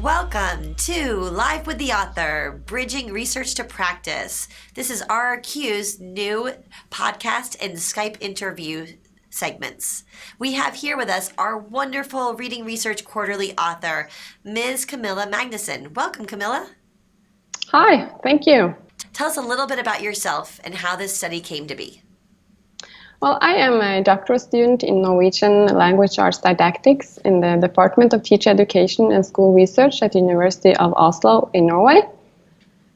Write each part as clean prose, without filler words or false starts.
Welcome to Live with the Author, Bridging Research to Practice. This is RRQ's new podcast and Skype interview segments. We have here with us our wonderful Reading Research Quarterly author, Ms. Camilla Magnusson. Welcome, Camilla. Hi, thank you. Tell us a little bit about yourself and how this study came to be. Well, I am a doctoral student in Norwegian Language Arts Didactics in the Department of Teacher Education and School Research at the University of Oslo in Norway.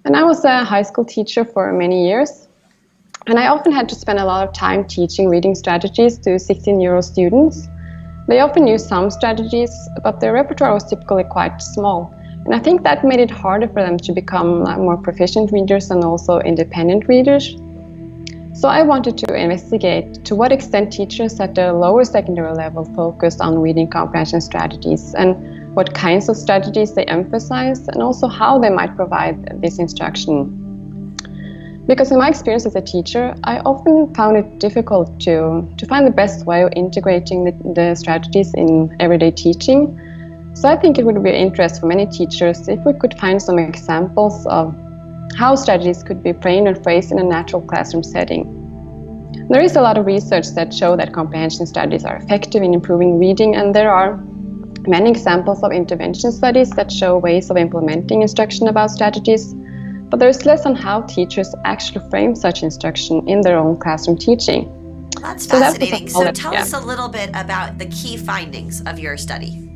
And I was a high school teacher for many years. And I often had to spend a lot of time teaching reading strategies to 16-year-old students. They often knew some strategies, but their repertoire was typically quite small. And I think that made it harder for them to become more proficient readers and also independent readers. So I wanted to investigate to what extent teachers at the lower secondary level focused on reading comprehension strategies and what kinds of strategies they emphasized and also how they might provide this instruction. Because in my experience as a teacher, I often found it difficult to find the best way of integrating the strategies in everyday teaching. So I think it would be of interest for many teachers if we could find some examples of how strategies could be framed and phrased in a natural classroom setting. There is a lot of research that show that comprehension strategies are effective in improving reading, and there are many examples of intervention studies that show ways of implementing instruction about strategies, but there is less on how teachers actually frame such instruction in their own classroom teaching. That's fascinating. So tell us a little bit about the key findings of your study.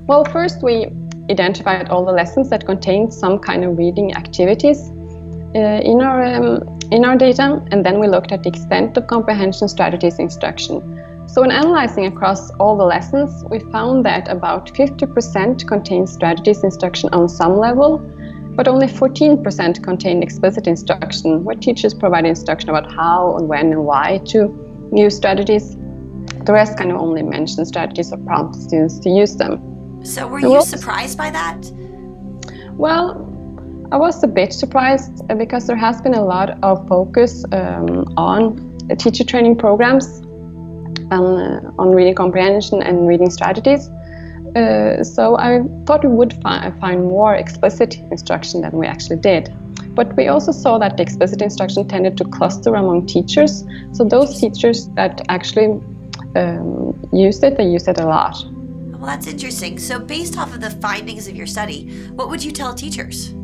Well, first we identified all the lessons that contained some kind of reading activities in our data, and then we looked at the extent of comprehension strategies instruction. So in analyzing across all the lessons, we found that about 50% contained strategies instruction on some level, but only 14% contained explicit instruction, where teachers provide instruction about how and when and why to use strategies. The rest kind of only mention strategies or prompt students to use them. So were you surprised by that? Well, I was a bit surprised because there has been a lot of focus on teacher training programs on reading comprehension and reading strategies. So I thought we would find more explicit instruction than we actually did. But we also saw that the explicit instruction tended to cluster among teachers. So those teachers that actually used it, they used it a lot. Well, that's interesting. So based off of the findings of your study, what would you tell teachers?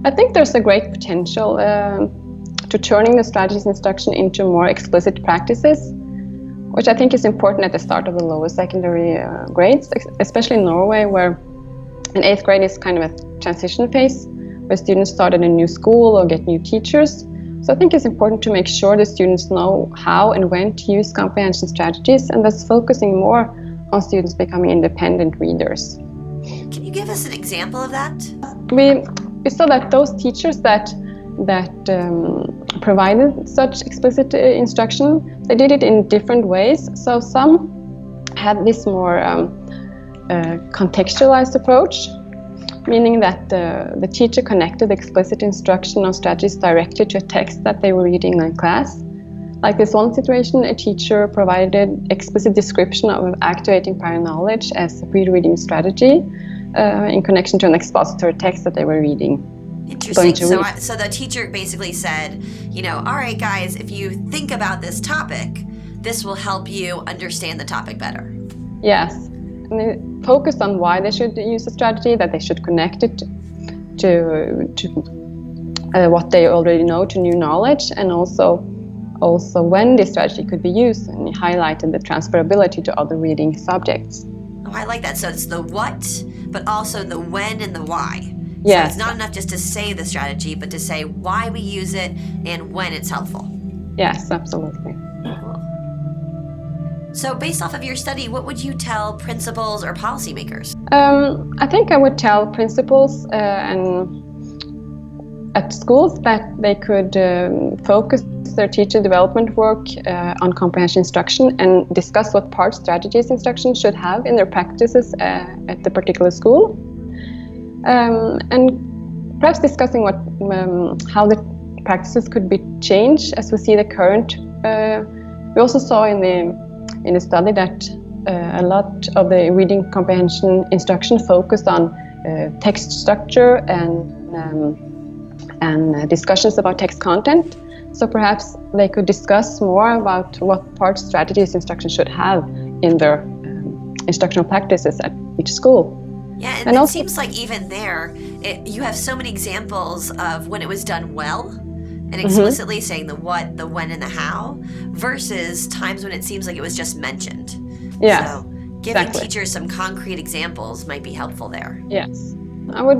I think there's a great potential to turning the strategies instruction into more explicit practices, which I think is important at the start of the lower secondary grades, especially in Norway, where an 8th grade is kind of a transition phase, where students start at a new school or get new teachers. So I think it's important to make sure the students know how and when to use comprehension strategies, and thus focusing more on students becoming independent readers. Can you give us an example of that? We saw that those teachers that provided such explicit instruction, they did it in different ways. So some had this more contextualized approach, meaning that the teacher connected explicit instruction on strategies directly to a text that they were reading in class. Like this one situation, a teacher provided explicit description of activating prior knowledge as a pre-reading strategy in connection to an expository text that they were reading. Interesting. So the teacher basically said, all right, guys, if you think about this topic, this will help you understand the topic better. Yes. And they focused on why they should use a strategy, that they should connect it to what they already know, to new knowledge, and also when this strategy could be used, and he highlighted the transferability to other reading subjects. Oh, I like that. So it's the what, but also the when and the why. Yes. So it's not enough just to say the strategy, but to say why we use it and when it's helpful. Yes, absolutely. Cool. So based off of your study, what would you tell principals or policymakers? I think I would tell principals and at schools that they could focus their teacher development work on comprehension instruction and discuss what part strategies instruction should have in their practices at the particular school. And perhaps discussing how the practices could be changed as we see the current. We also saw in the study that a lot of the reading comprehension instruction focused on text structure and discussions about text content. So perhaps they could discuss more about what part strategies instruction should have in their instructional practices at each school. Yeah, and it seems like even there, you have so many examples of when it was done well and explicitly saying the what, the when, and the how, versus times when it seems like it was just mentioned. Yes, so giving teachers some concrete examples might be helpful there. Yes. I would,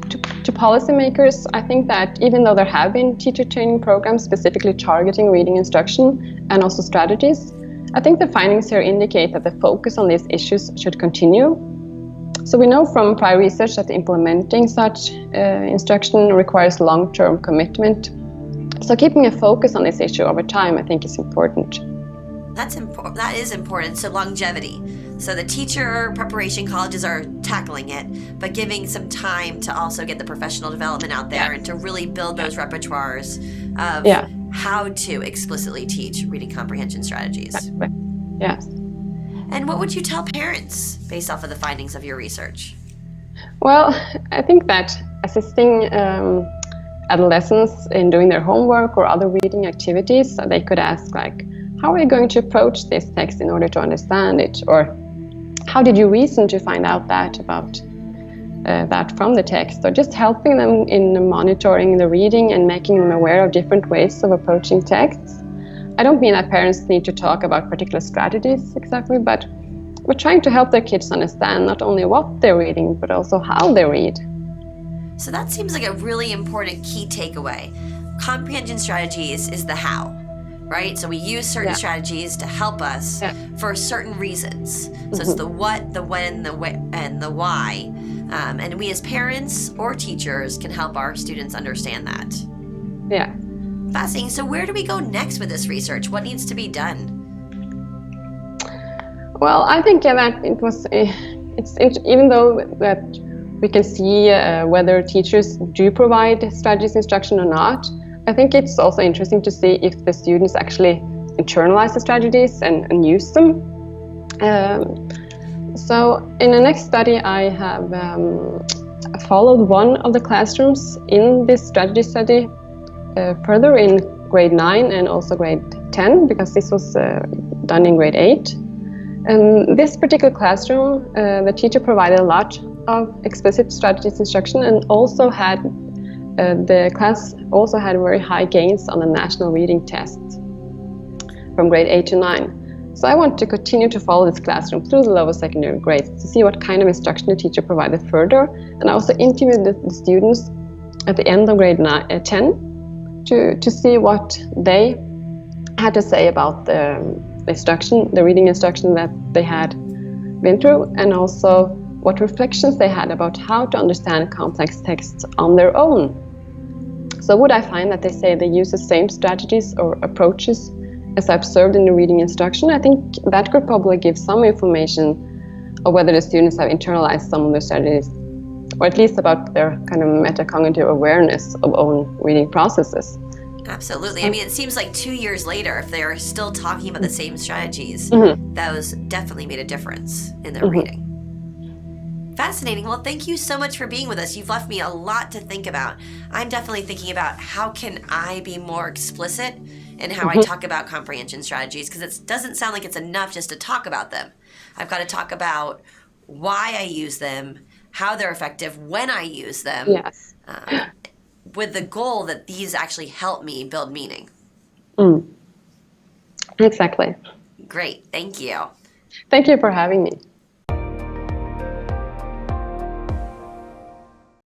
to policymakers, I think that even though there have been teacher training programs specifically targeting reading instruction and also strategies, I think the findings here indicate that the focus on these issues should continue. So we know from prior research that implementing such instruction requires long-term commitment. So keeping a focus on this issue over time, I think, is important. That is important. So longevity. So the teacher preparation colleges are tackling it, but giving some time to also get the professional development out there and to really build those repertoires of how to explicitly teach reading comprehension strategies. Yes. And what would you tell parents based off of the findings of your research? Well, I think that assisting adolescents in doing their homework or other reading activities, so they could ask, like, how are you going to approach this text in order to understand it? Or how did you reason to find out that about that from the text? Or just helping them in monitoring the reading and making them aware of different ways of approaching texts. I don't mean that parents need to talk about particular strategies exactly, but we're trying to help their kids understand not only what they're reading, but also how they read. So that seems like a really important key takeaway. Comprehension strategies is the how, right? So we use certain strategies to help us for certain reasons. So it's the what, the when, the where, and the why. And we as parents or teachers can help our students understand that. Yeah. Fascinating. So where do we go next with this research? What needs to be done? Well, I think that it was, even though that we can see whether teachers do provide strategies instruction or not, I think it's also interesting to see if the students actually internalize the strategies and use them. So in the next study, I have followed one of the classrooms in this strategy study further in grade 9 and also grade 10, because this was done in grade 8. And this particular classroom, the teacher provided a lot of explicit strategies instruction, and also had the class also had very high gains on the national reading test from grade 8 to 9. So I want to continue to follow this classroom through the lower secondary grades to see what kind of instruction the teacher provided further. And I also interviewed the students at the end of grade 10 to see what they had to say about the instruction, the reading instruction that they had been through, and also what reflections they had about how to understand complex texts on their own. So would I find that they say they use the same strategies or approaches as I observed in the reading instruction? I think that could probably give some information of whether the students have internalized some of the strategies, or at least about their kind of metacognitive awareness of own reading processes. Absolutely. I mean, it seems like 2 years later, if they're still talking about the same strategies, those definitely made a difference in their reading. Fascinating. Well, thank you so much for being with us. You've left me a lot to think about. I'm definitely thinking about how can I be more explicit in how I talk about comprehension strategies, because it doesn't sound like it's enough just to talk about them. I've got to talk about why I use them, how they're effective when I use them, with the goal that these actually help me build meaning. Exactly. Great. Thank you. Thank you for having me.